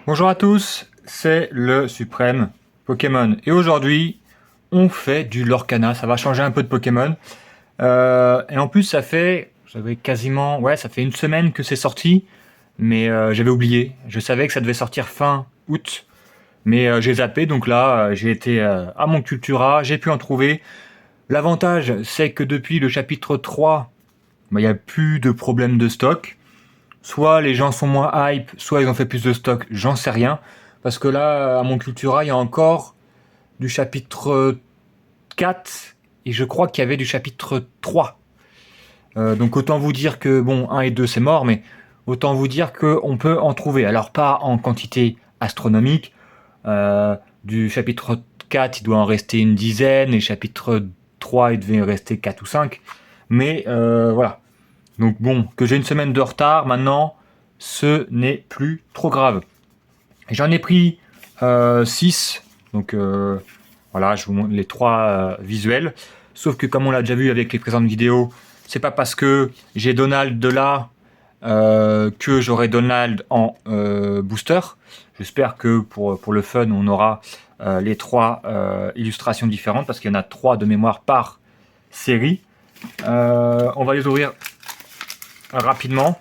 Bonjour à tous, c'est le Suprême Pokémon. Et aujourd'hui, on fait du Lorcana. Ça va changer un peu de Pokémon. Et en plus, j'avais quasiment, ouais, ça fait une semaine que c'est sorti. Mais j'avais oublié. Je savais que ça devait sortir fin août. Mais j'ai zappé. Donc là, j'ai été à mon Cultura. J'ai pu en trouver. L'avantage, c'est que depuis le chapitre 3, bah, il n'y a plus de problème de stock. Soit les gens sont moins hype, soit ils ont fait plus de stock, j'en sais rien. Parce que là, à mon Cultura, il y a encore du chapitre 4 et je crois qu'il y avait du chapitre 3. Donc autant vous dire que, bon, 1 et 2 c'est mort, mais autant vous dire qu'on peut en trouver. Alors pas en quantité astronomique. Du chapitre 4, il doit en rester une dizaine, et chapitre 3, il devait en rester 4 ou 5. Mais voilà. Donc bon, que j'ai une semaine de retard maintenant, ce n'est plus trop grave. J'en ai pris 6, donc voilà, je vous montre les 3 visuels. Sauf que comme on l'a déjà vu avec les présentes vidéos, c'est pas parce que j'ai Donald de là que j'aurai Donald en booster. J'espère que pour le fun, on aura les 3 illustrations différentes, parce qu'il y en a 3 de mémoire par série. On va les ouvrir rapidement.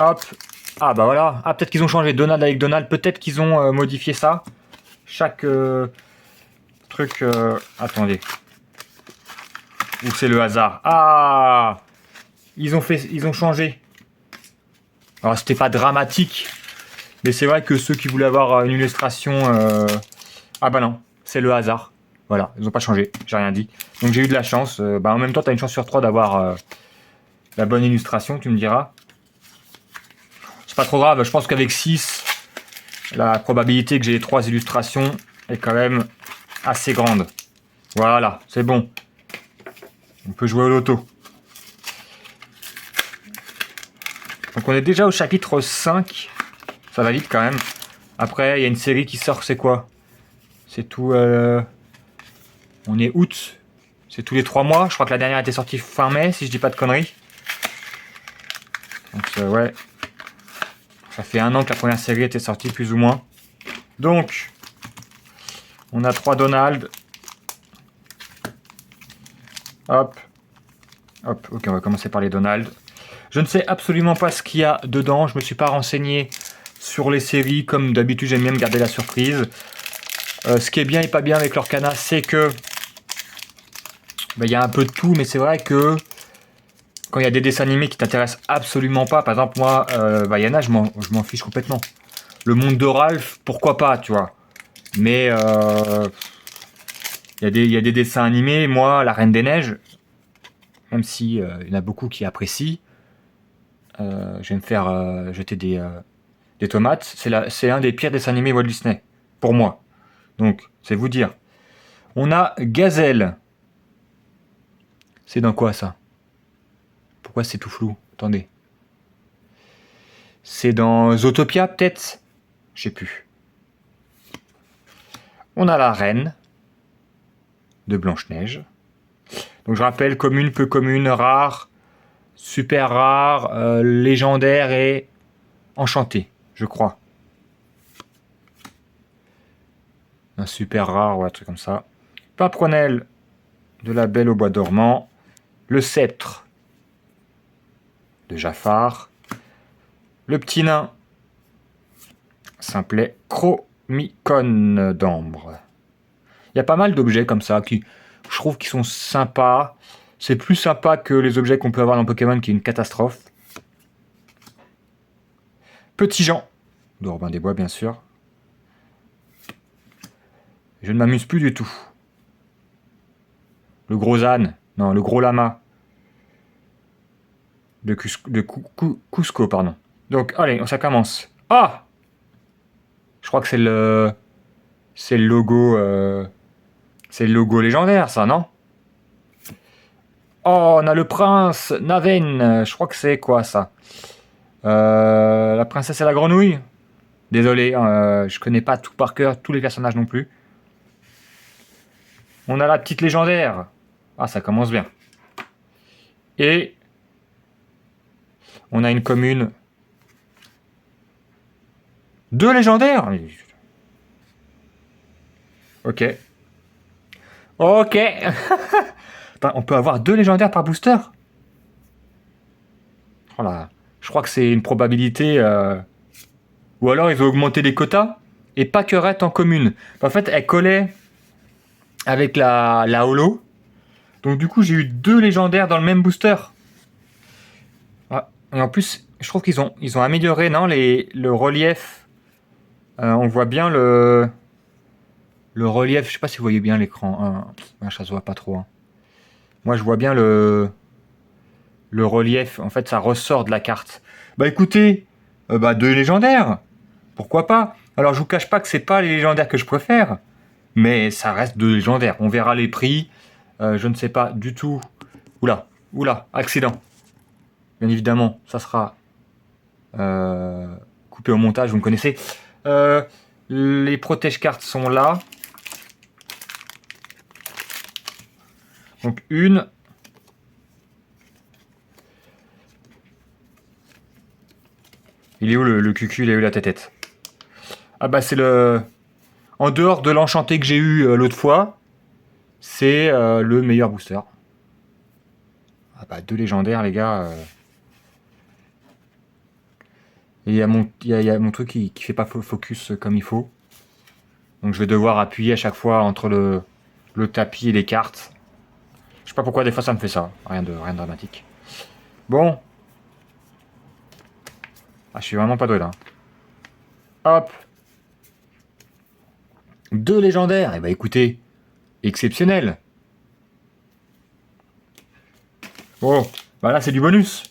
Hop. Ah bah voilà. Ah, peut-être qu'ils ont changé Donald avec Donald. Peut-être qu'ils ont modifié ça. Chaque truc... attendez. Ou c'est le hasard. Ah, ils ont changé. Alors c'était pas dramatique. Mais c'est vrai que ceux qui voulaient avoir une illustration... Ah bah non. C'est le hasard. Voilà. Ils ont pas changé. J'ai rien dit. Donc j'ai eu de la chance. Bah en même temps, t'as une chance sur 3 d'avoir la bonne illustration, tu me diras. C'est pas trop grave, je pense qu'avec 6, la probabilité que j'ai les 3 illustrations est quand même assez grande. Voilà, c'est bon. On peut jouer au loto. Donc on est déjà au chapitre 5. Ça va vite quand même. Après, il y a une série qui sort, c'est quoi? C'est tout... On est août. C'est tous les 3 mois. Je crois que la dernière était sortie fin mai, si je dis pas de conneries. Donc ouais. Ça fait 1 an que la première série était sortie, plus ou moins. Donc, on a 3 Donald. Hop. Hop, ok, on va commencer par les Donald. Je ne sais absolument pas ce qu'il y a dedans. Je me suis pas renseigné sur les séries. Comme d'habitude, j'aime bien me garder la surprise. Ce qui est bien et pas bien avec Lorcana, c'est que il y a un peu de tout, mais c'est vrai que quand il y a des dessins animés qui t'intéressent absolument pas, par exemple moi, il y en a, je m'en fiche complètement. Le monde de Ralph, pourquoi pas, tu vois. Mais il y a des dessins animés, moi, La Reine des Neiges, même si il y en a beaucoup qui apprécient, je vais me faire jeter des tomates. C'est un des pires dessins animés Walt Disney, pour moi. Donc, c'est vous dire. On a Gazelle. C'est dans quoi ça? Pourquoi c'est tout flou? Attendez. C'est dans Zootopia peut-être? Je sais plus. On a la reine de Blanche-Neige. Donc je rappelle, commune, peu commune, rare, super rare, légendaire et enchanté, je crois. Un super rare ou un truc comme ça. Paprenelle de la Belle au bois dormant. Le sceptre de Jafar. Le petit nain simplet Chromicone d'ambre. Il y a pas mal d'objets comme ça qui, je trouve, qui sont sympas. C'est plus sympa que les objets qu'on peut avoir dans Pokémon, qui est une catastrophe. Petit Jean, de Robin des Bois, bien sûr. Je ne m'amuse plus du tout. Le gros âne, non, le gros lama. De Cusco, pardon. Donc, allez, ça commence. Ah, je crois que c'est le logo, c'est le logo légendaire, ça, non? Oh, on a le prince Naven. Je crois que c'est quoi ça? La princesse et la grenouille. Désolé, je connais pas tout par cœur, tous les personnages non plus. On a la petite légendaire. Ah, ça commence bien. Et on a une commune 2 légendaires. Ok. Ok. Attends, on peut avoir 2 légendaires par booster. Oh là. Je crois que c'est une probabilité... Ou alors ils ont augmenté les quotas. Et pas que Red en commune. En fait, elle collait avec la holo. Donc du coup, j'ai eu 2 légendaires dans le même booster. Ah, et en plus, je trouve qu'ils ont amélioré non, le relief. On voit bien le relief. Je sais pas si vous voyez bien l'écran. Ça se voit pas trop. Hein. Moi, je vois bien le relief. En fait, ça ressort de la carte. Bah écoutez, 2 légendaires. Pourquoi pas? Alors, je vous cache pas que c'est pas les légendaires que je préfère. Mais ça reste 2 légendaires. On verra les prix. Je ne sais pas du tout. Oula, accident. Bien évidemment, ça sera coupé au montage, vous me connaissez. Les protège-cartes sont là. Donc une. Il est où le cucu? Il est où la tête? Ah bah c'est le... En dehors de l'enchanté que j'ai eu l'autre fois, c'est le meilleur booster. Ah bah 2 légendaires les gars. Et il y a mon truc qui fait pas focus comme il faut. Donc je vais devoir appuyer à chaque fois entre le tapis et les cartes. Je sais pas pourquoi des fois ça me fait ça. Rien de dramatique. Bon. Ah, je suis vraiment pas doué là. Hop. 2 légendaires. Eh bah écoutez, exceptionnel. Bon, bah là c'est du bonus.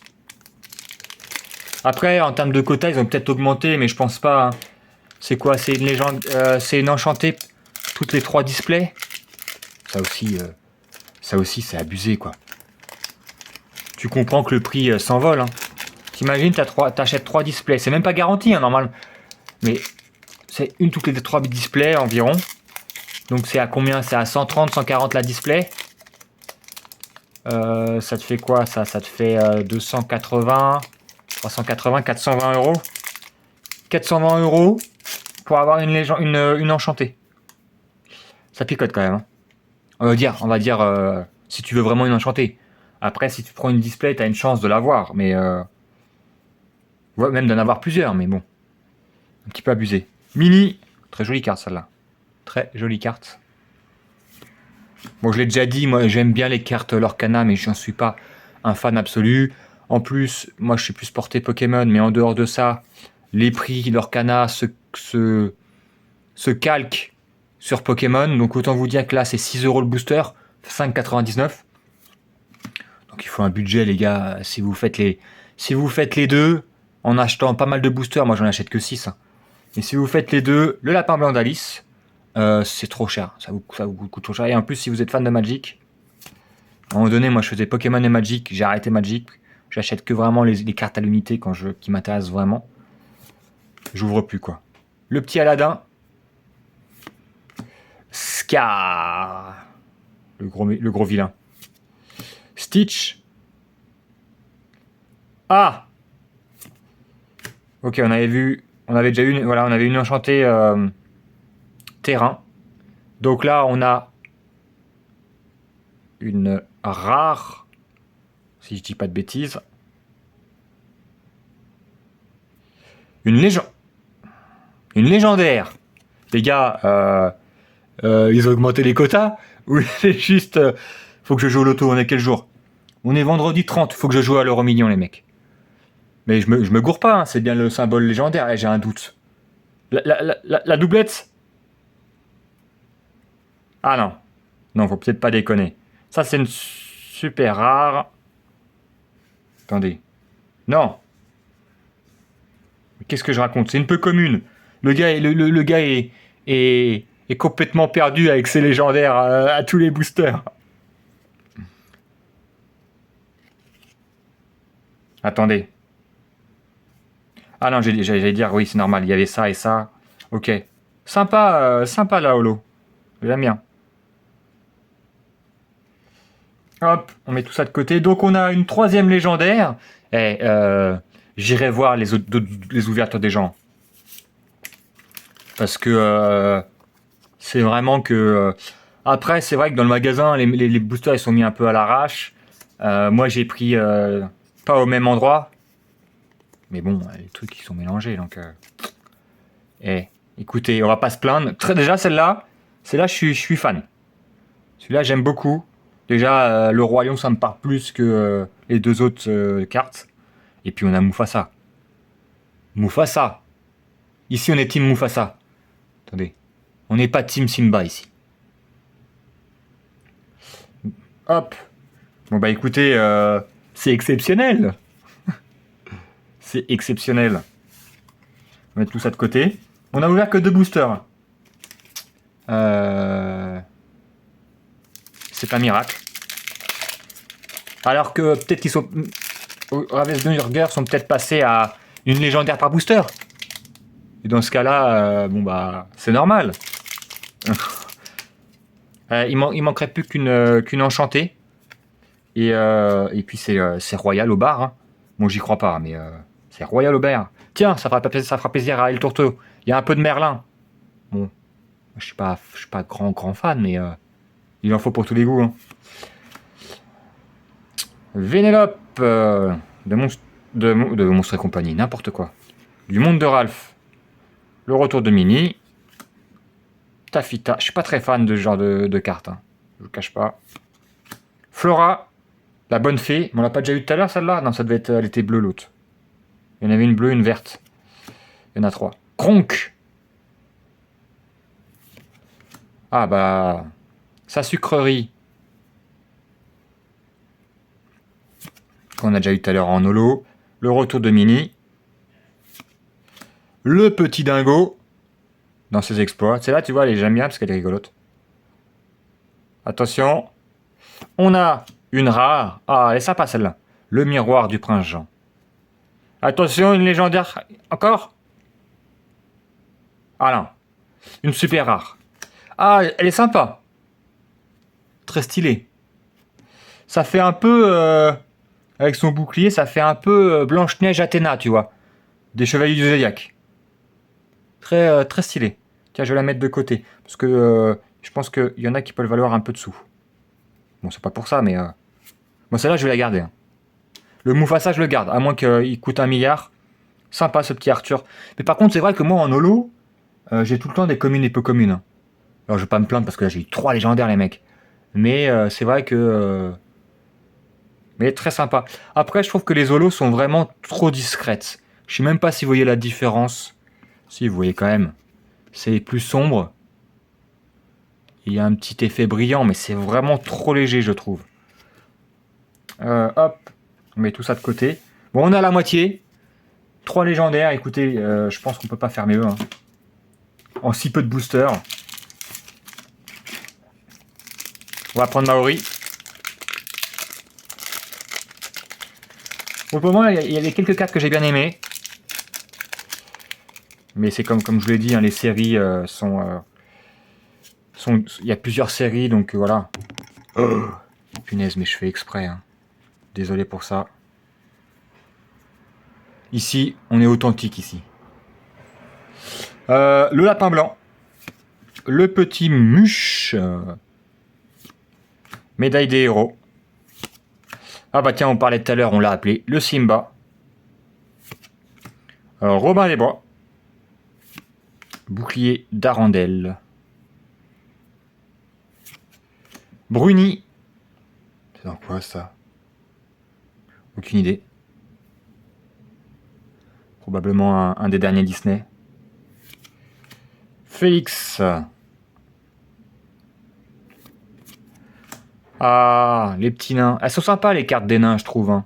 Après, en termes de quota, ils ont peut-être augmenté, mais je pense pas. Hein. C'est quoi? C'est une légende, c'est une enchantée toutes les 3 displays. Ça aussi, c'est abusé quoi. Tu comprends que le prix s'envole. Hein. T'imagines, t'achètes 3 displays. C'est même pas garanti, hein, normal. Mais c'est une toutes les 3 displays environ. Donc c'est à combien? C'est à 130, 140 la display. Ça te fait quoi ça? Ça te fait 280, 380, 420 euros. 420 euros pour avoir une enchantée. Ça picote quand même. Hein. On va dire si tu veux vraiment une enchantée. Après, si tu prends une display, t'as une chance de l'avoir. Mais ouais, même d'en avoir plusieurs. Mais bon, un petit peu abusé. Mini, très jolie carte celle-là. Très jolie carte. Bon, je l'ai déjà dit, moi j'aime bien les cartes Lorcana, mais j'en suis pas un fan absolu. En plus, moi je suis plus porté Pokémon, mais en dehors de ça, les prix Lorcana se calquent sur Pokémon. Donc autant vous dire que là c'est 6 euros le booster, 5,99. Donc il faut un budget les gars, si vous faites les deux, en achetant pas mal de boosters, moi j'en achète que 6. Hein. Et si vous faites les deux, le lapin blanc d'Alice, c'est trop cher, ça vous coûte trop cher. Et en plus, si vous êtes fan de Magic, à un moment donné, moi je faisais Pokémon et Magic, j'ai arrêté Magic. J'achète que vraiment les cartes à l'unité qui m'intéressent vraiment. J'ouvre plus quoi. Le petit Aladdin. Scar. Le gros vilain. Stitch. Ah. Ok, on avait déjà eu, voilà, on avait une enchantée terrain. Donc là, on a une rare, si je dis pas de bêtises, une légendaire. Les gars, ils ont augmenté les quotas ou c'est juste, faut que je joue au loto. On est quel jour? On est vendredi 30. Faut que je joue à l'euro million, les mecs. Mais je me gourre pas. Hein, c'est bien le symbole légendaire. Et j'ai un doute. La doublette. Ah non. Non, faut peut-être pas déconner. Ça, c'est une super rare. Attendez. Non. Qu'est-ce que je raconte? C'est une peu commune. Le gars est complètement perdu avec ses légendaires à tous les boosters. Attendez. Ah non, j'allais dire, oui, c'est normal. Il y avait ça et ça. Ok. Sympa la holo. J'aime bien. Hop, on met tout ça de côté. Donc on a une 3e légendaire. Et j'irai voir les ouvertures des gens. Parce que c'est vraiment que... après, c'est vrai que dans le magasin, les boosters, ils sont mis un peu à l'arrache. Moi, j'ai pris pas au même endroit. Mais bon, les trucs, ils sont mélangés, donc... Eh, écoutez, on va pas se plaindre. Déjà, celle-là, je suis fan. Celui-là, j'aime beaucoup. Déjà, le Roi Lion, ça me parle plus que les deux autres cartes. Et puis, on a Mufasa. Mufasa. Ici, on est Team Mufasa. Attendez. On n'est pas Team Simba, ici. Hop. Bon, bah, écoutez, c'est exceptionnel. C'est exceptionnel. On va mettre tout ça de côté. On a ouvert que 2 boosters. C'est un miracle. Alors que peut-être qu'ils sont... Ravensburger sont peut-être passés à une légendaire par booster. Et dans ce cas-là, bon bah, c'est normal. Il manquerait plus qu'une enchantée. Et puis c'est Royal au bar. Hein. Bon, j'y crois pas, mais c'est Royal au bar. Tiens, ça fera plaisir à El Torto. Il y a un peu de Merlin. Bon, je suis pas grand fan, mais il en faut pour tous les goûts. Hein. Vénélope de Monstres et compagnie, n'importe quoi. Du monde de Ralph. Le retour de Mini. Tafita. Je suis pas très fan de ce genre de cartes. Hein. Je vous cache pas. Flora. La bonne fée. On l'a pas déjà eu tout à l'heure celle-là? Non, ça devait être. Elle était bleue l'autre. Il y en avait une bleue, une verte. Il y en a 3. Kronk. Ah bah. Sa sucrerie. Qu'on a déjà eu tout à l'heure en holo. Le retour de Mini. Le petit dingo. Dans ses exploits. Celle-là, tu vois, j'aime bien parce qu'elle est rigolote. Attention. On a une rare. Ah, elle est sympa celle-là. Le miroir du prince Jean. Attention, une légendaire. Encore? Ah non. Une super rare. Ah, elle est sympa. Très stylée. Ça fait un peu... avec son bouclier, ça fait un peu Blanche-Neige Athéna, tu vois. Des chevaliers du Zodiac. Très stylé. Tiens, je vais la mettre de côté. Parce que je pense qu'il y en a qui peuvent valoir un peu de sous. Bon, c'est pas pour ça, mais... Bon, celle-là, je vais la garder. Hein. Le Mufasa, je le garde. À moins qu'il coûte 1 milliard. Sympa, ce petit Arthur. Mais par contre, c'est vrai que moi, en holo, j'ai tout le temps des communes et peu communes. Hein. Alors, je vais pas me plaindre parce que là, j'ai eu 3 légendaires, les mecs. Mais c'est vrai que... mais très sympa. Après, je trouve que les holos sont vraiment trop discrètes. Je sais même pas si vous voyez la différence. Si, vous voyez quand même. C'est plus sombre. Il y a un petit effet brillant, mais c'est vraiment trop léger, je trouve. Hop, on met tout ça de côté. Bon, on a la moitié. 3 légendaires, écoutez, je pense qu'on peut pas faire mieux. Hein. En si peu de boosters. On va prendre Maori. Pour le moment, il y a quelques cartes que j'ai bien aimées. Mais c'est comme je vous l'ai dit, hein, les séries sont... il y a plusieurs séries, donc voilà. Oh, punaise, mais je fais exprès. Hein. Désolé pour ça. Ici, on est authentique ici. Le lapin blanc. Le petit muche. Médaille des héros. Ah bah tiens, on parlait tout à l'heure, on l'a appelé le Simba. Robin des Bois. Bouclier d'Arandel. Bruni. C'est dans quoi ça? Aucune idée. Probablement un des derniers Disney. Félix. Ah, les petits nains. Elles sont sympas les cartes des nains, je trouve. Hein.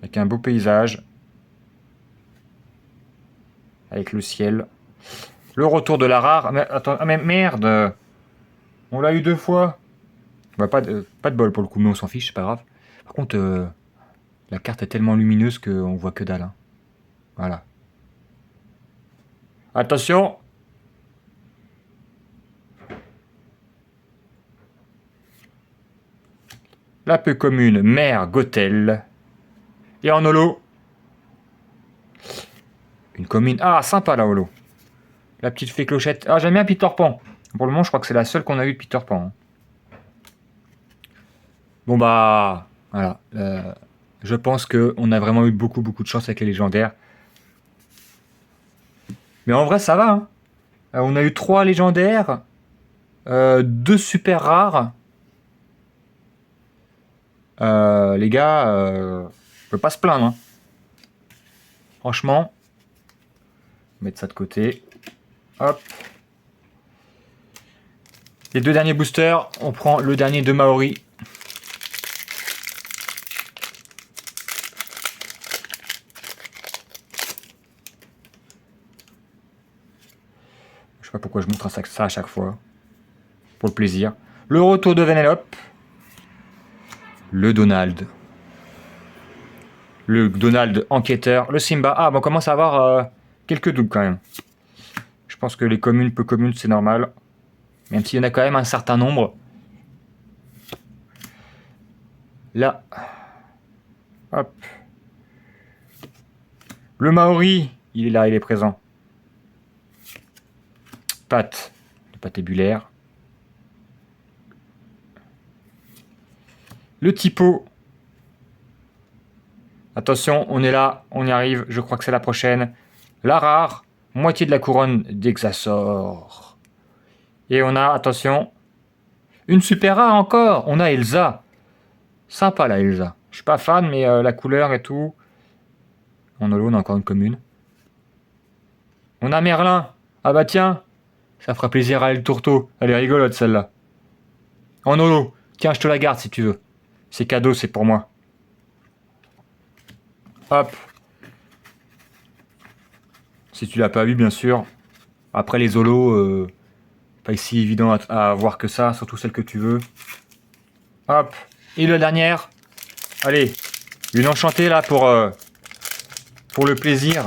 Avec un beau paysage. Avec le ciel. Le retour de la rare. Mais, attends, ah mais merde. On l'a eu 2 fois. Bah, pas de bol pour le coup, mais on s'en fiche, c'est pas grave. Par contre, la carte est tellement lumineuse qu'on voit que dalle. Hein. Voilà. Attention. La peu commune Mère Gothel. Et en holo. Une commune. Ah, sympa la holo. La petite fée clochette. Ah, j'aime bien Peter Pan. Pour le moment, je crois que c'est la seule qu'on a eue de Peter Pan. Bon bah, voilà. Je pense qu'on a vraiment eu beaucoup de chance avec les légendaires. Mais en vrai, ça va. Hein. On a eu 3 légendaires, 2 super rares. Les gars, on peut pas se plaindre. Hein. Franchement, mettre ça de côté. Hop. Les 2 derniers boosters, on prend le dernier de Maori. Je sais pas pourquoi je montre ça à chaque fois. Pour le plaisir. Le retour de Vanellope. Le Donald. Le Donald enquêteur. Le Simba. Ah, bon, on commence à avoir quelques doutes quand même. Je pense que les communes, peu communes, c'est normal. Même s'il y en a quand même un certain nombre. Là. Hop. Le Maori, il est là, il est présent. Pâte. Le patébulaire. Le typo. Attention, on est là, on y arrive, je crois que c'est la prochaine. La rare, moitié de la couronne d'Exasor. Et on a, attention, une super rare encore, on a Elsa. Sympa la Elsa. Je suis pas fan, mais la couleur et tout. En holo, on a encore une commune. On a Merlin. Ah bah tiens, ça fera plaisir à El Tourteau. Elle est rigolote celle-là. En holo, tiens, je te la garde si tu veux. C'est cadeau, c'est pour moi. Hop. Si tu l'as pas vu, bien sûr. Après les holos, pas si évident à avoir que ça, surtout celle que tu veux. Hop. Et la dernière. Allez, une enchantée là pour le plaisir.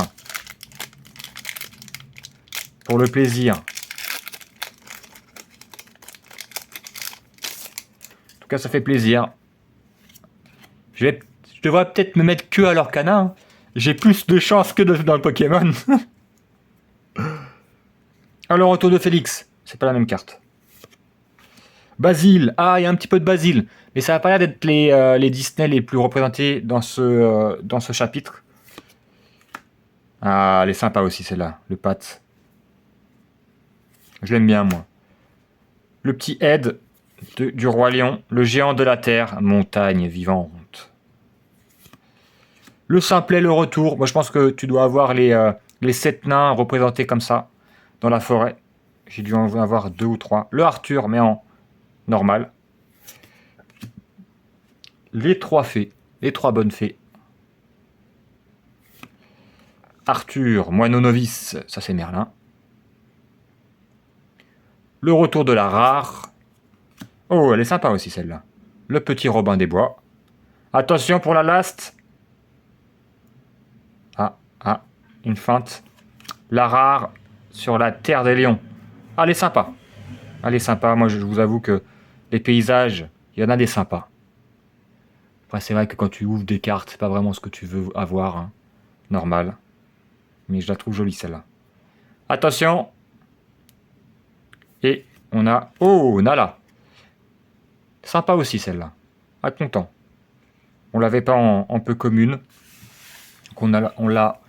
Pour le plaisir. En tout cas, ça fait plaisir. Je devrais peut-être me mettre que à l'Orcana. Hein. J'ai plus de chance que dans le Pokémon. Alors, retour de Félix. C'est pas la même carte. Basile. Ah, il y a un petit peu de Basile. Mais ça n'a pas l'air d'être les Disney les plus représentés dans ce chapitre. Ah, elle est sympa aussi celle-là. Le Pat. Je l'aime bien, moi. Le petit Ed du Roi Lion. Le géant de la Terre. Montagne vivante. Le simplet, le retour. Moi, je pense que tu dois avoir les 7 nains représentés comme ça dans la forêt. J'ai dû en avoir 2 ou 3. Le Arthur, mais en normal. Les 3 fées. Les 3 bonnes fées. Arthur, moineau novice. Ça, c'est Merlin. Le retour de la rare. Oh, elle est sympa aussi, celle-là. Le petit Robin des Bois. Attention pour la last. Ah, une feinte. La rare sur la terre des lions. Ah, elle est sympa. Elle est sympa. Moi, je vous avoue que les paysages, il y en a des sympas. Après, c'est vrai que quand tu ouvres des cartes, c'est pas vraiment ce que tu veux avoir. Hein. Normal. Mais je la trouve jolie, celle-là. Attention. Et on a... Oh, Nala. Sympa aussi, celle-là. Ah, content. On l'avait pas en peu commune. Donc on l'a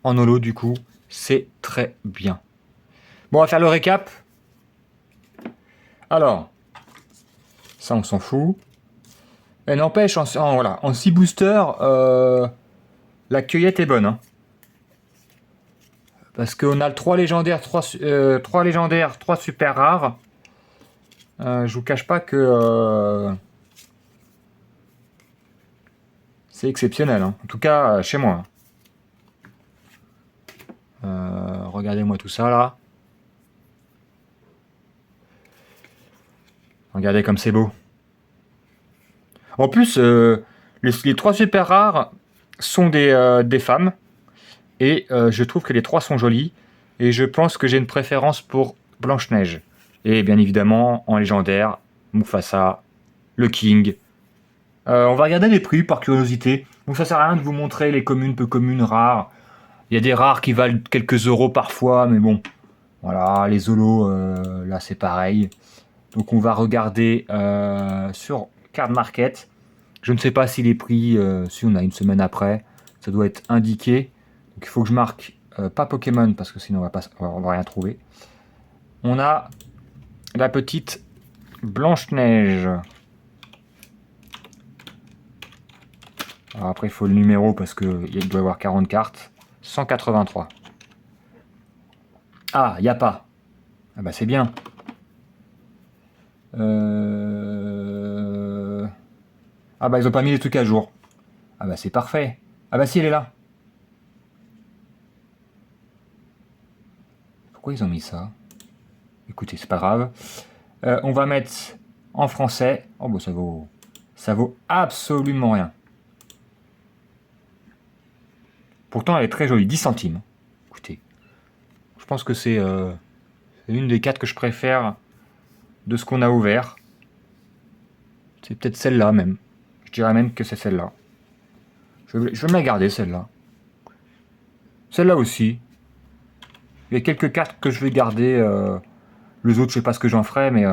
en holo, du coup. C'est très bien. Bon, on va faire le récap. Alors, ça, on s'en fout. Et n'empêche, en 6 boosters, la cueillette est bonne. Hein. Parce qu'on a le 3 légendaires, 3 légendaires, 3 super rares. Je vous cache pas que c'est exceptionnel. Hein. En tout cas, chez moi. Regardez-moi tout ça là. Regardez comme c'est beau. En plus, les 3 super rares sont des femmes. Et je trouve que les 3 sont jolies. Et je pense que j'ai une préférence pour Blanche-Neige. Et bien évidemment, en légendaire, Mufasa, le King. On va regarder les prix par curiosité. Donc ça sert à rien de vous montrer les communes, peu communes, rares. Il y a des rares qui valent quelques euros parfois, mais bon. Voilà, les holos, là c'est pareil. Donc on va regarder sur Card Market. Je ne sais pas si les prix, si on a une semaine après, ça doit être indiqué. Donc il faut que je marque pas Pokémon parce que sinon on va rien trouver. On a la petite Blanche-Neige. Alors après il faut le numéro parce qu'il doit y avoir 40 cartes. 183. Ah, il n'y a pas. Ah bah c'est bien. Ah bah ils ont pas mis les trucs à jour. Ah bah c'est parfait. Ah bah si elle est là. Pourquoi ils ont mis ça? Écoutez, c'est pas grave. On va mettre en français. Oh bah ça vaut absolument rien. Pourtant elle est très jolie, 10 centimes. Écoutez, je pense que c'est une des 4 que je préfère de ce qu'on a ouvert. C'est peut-être celle-là même. Je dirais même que c'est celle-là. Je vais me la garder celle-là. Celle-là aussi. Il y a quelques cartes que je vais garder. Les autres, je sais pas ce que j'en ferai, mais...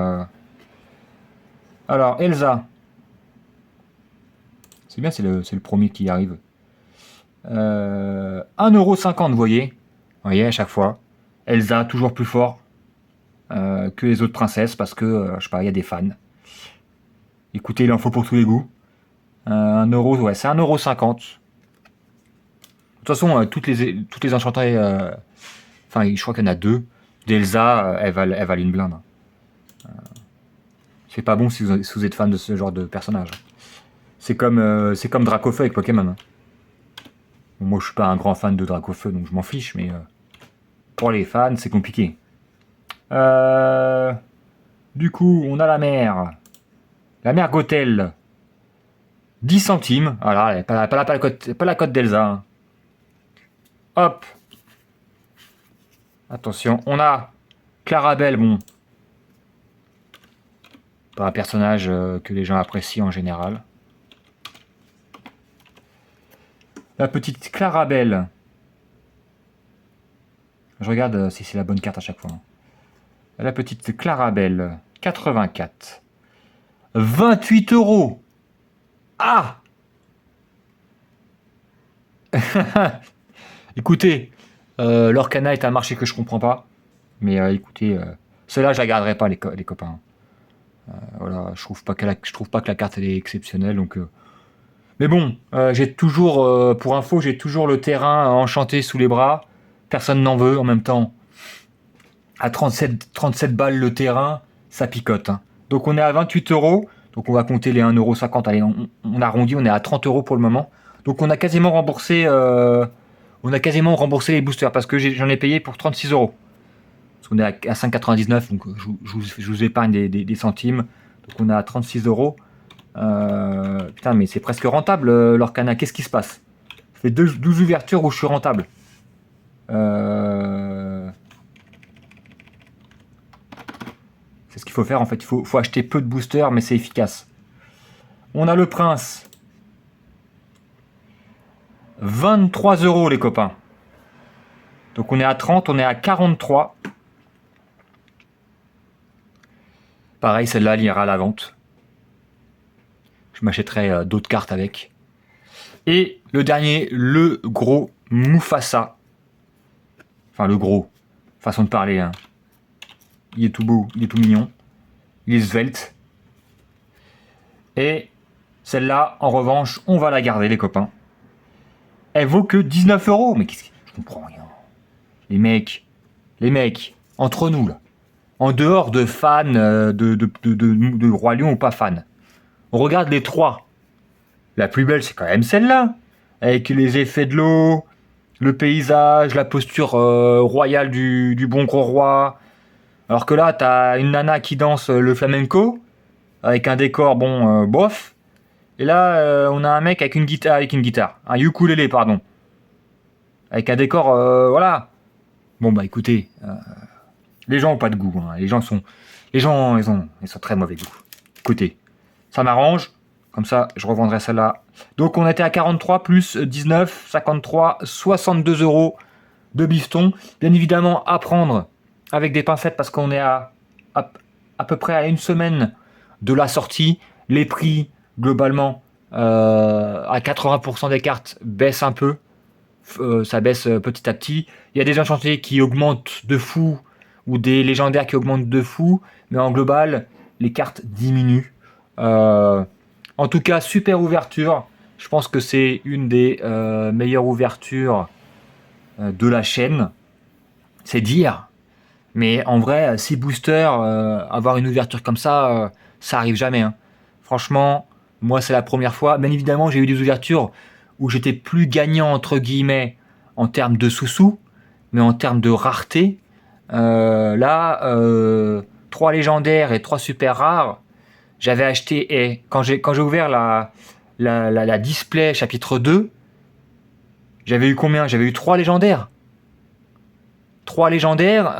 Alors, Elsa. C'est bien, c'est le premier qui arrive. 1,50€, vous voyez. Vous voyez, à chaque fois. Elsa, toujours plus fort que les autres princesses, parce que, je sais pas, il y a des fans. Écoutez, il en faut pour tous les goûts. 1 euro, ouais, c'est 1,50€. De toute façon, toutes les enchantées... Enfin, je crois qu'il y en a 2. D'Elsa, elles valent une blinde. C'est pas bon si vous êtes fan de ce genre de personnage. C'est comme Dracofeu avec Pokémon. Hein. Bon, moi, je suis pas un grand fan de Dracofeu, donc je m'en fiche, mais pour les fans, c'est compliqué. Du coup, on a la mer. La mer Gothel. 10 centimes. Voilà, pas la cote d'Elsa. Hein. Hop. Attention, on a Clarabelle, bon. Pas un personnage que les gens apprécient en général. La petite Clarabelle. Je regarde si c'est la bonne carte à chaque fois. La petite Clarabelle. 84. 28€. Ah. Écoutez, l'Orcana est un marché que je comprends pas. Mais écoutez, celle-là, je la garderai pas, les copains. Voilà, je trouve pas que la carte elle est exceptionnelle. Donc, mais bon, j'ai toujours, pour info, j'ai toujours le terrain enchanté sous les bras. Personne n'en veut en même temps. À 37 balles le terrain, ça picote. Hein. Donc on est à 28€. Donc on va compter les 1,50€. Allez, on arrondit, on est à 30€ pour le moment. Donc on a quasiment remboursé, les boosters parce que j'en ai payé pour 36€. Parce qu'on est à 5,99€, donc je vous épargne des centimes. Donc on est à 36€. Putain, mais c'est presque rentable l'Orcana. Qu'est-ce qui se passe? Ça fait 12 ouvertures où je suis rentable. C'est ce qu'il faut faire en fait. Il faut acheter peu de boosters, mais c'est efficace. On a le prince. 23€ les copains. Donc on est à 30, on est à 43. Pareil, celle-là, elle ira à la vente. Je m'achèterai d'autres cartes avec. Et le dernier, le gros Mufasa. Enfin, le gros. Façon de parler. Hein. Il est tout beau, il est tout mignon. Il est svelte. Et celle-là, en revanche, on va la garder, les copains. Elle vaut que 19€. Mais qu'est-ce que... Je comprends rien. Les mecs, entre nous, là. En dehors de fans de Roi Lion ou pas fans. On regarde les 3. La plus belle, c'est quand même celle-là. Avec les effets de l'eau, le paysage, la posture royale du bon gros roi. Alors que là, t'as une nana qui danse le flamenco, avec un décor, bon, bof. Et là, on a un mec avec une guitare. Un ukulélé, pardon. Avec un décor, voilà. Bon, bah écoutez, les gens ont pas de goût. Hein. Les gens, ils sont très mauvais goût. Écoutez, ça m'arrange. Comme ça, je revendrai celle-là Donc on était à 43 plus 19, 53, 62 euros de bifton. Bien évidemment à prendre avec des pincettes parce qu'on est à peu près à une semaine de la sortie. Les prix globalement à 80% des cartes baissent un peu. Ça baisse petit à petit. Il y a des enchantés qui augmentent de fou ou des légendaires qui augmentent de fou, mais en global, les cartes diminuent. En tout cas, super ouverture. Je pense que c'est une des meilleures ouvertures de la chaîne. C'est dire. Mais en vrai, 6 boosters, avoir une ouverture comme ça arrive jamais. Hein. Franchement, moi c'est la première fois. Bien évidemment, j'ai eu des ouvertures où j'étais plus gagnant entre guillemets en termes de sous-sous, mais en termes de rareté, là, 3 légendaires et 3 super rares, j'avais acheté, et quand j'ai ouvert la display chapitre 2, j'avais eu combien? J'avais eu 3 légendaires. 3 légendaires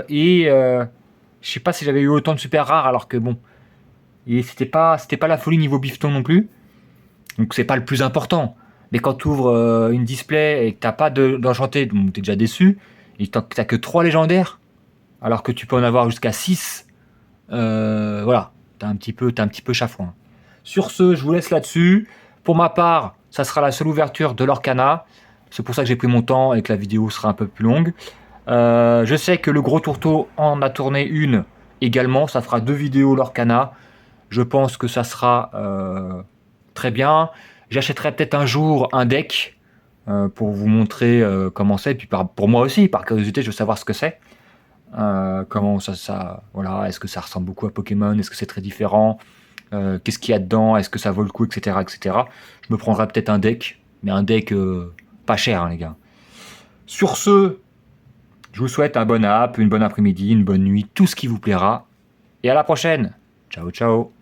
je sais pas si j'avais eu autant de super rares alors que bon. Et c'était pas la folie niveau bifton non plus. Donc c'est pas le plus important. Mais quand tu ouvres une display et que t'as pas d'enchanté, donc t'es déjà déçu. Et t'as que 3 légendaires. Alors que tu peux en avoir jusqu'à 6. Voilà. T'as un petit peu chafouin. Sur ce, je vous laisse là-dessus. Pour ma part, ça sera la seule ouverture de l'Orcana. C'est pour ça que j'ai pris mon temps et que la vidéo sera un peu plus longue. Je sais que le gros tourteau en a tourné une également. Ça fera 2 vidéos l'Orcana. Je pense que ça sera très bien. J'achèterai peut-être un jour un deck pour vous montrer comment c'est. Et puis pour moi aussi, par curiosité, je veux savoir ce que c'est. Comment voilà, est-ce que ça ressemble beaucoup à Pokémon? Est-ce que c'est très différent? Qu'est-ce qu'il y a dedans? Est-ce que ça vaut le coup, etc., etc. Je me prendrai peut-être un deck, mais un deck pas cher, hein, les gars. Sur ce, je vous souhaite un bon app, une bonne après-midi, une bonne nuit, tout ce qui vous plaira. Et à la prochaine. Ciao, ciao.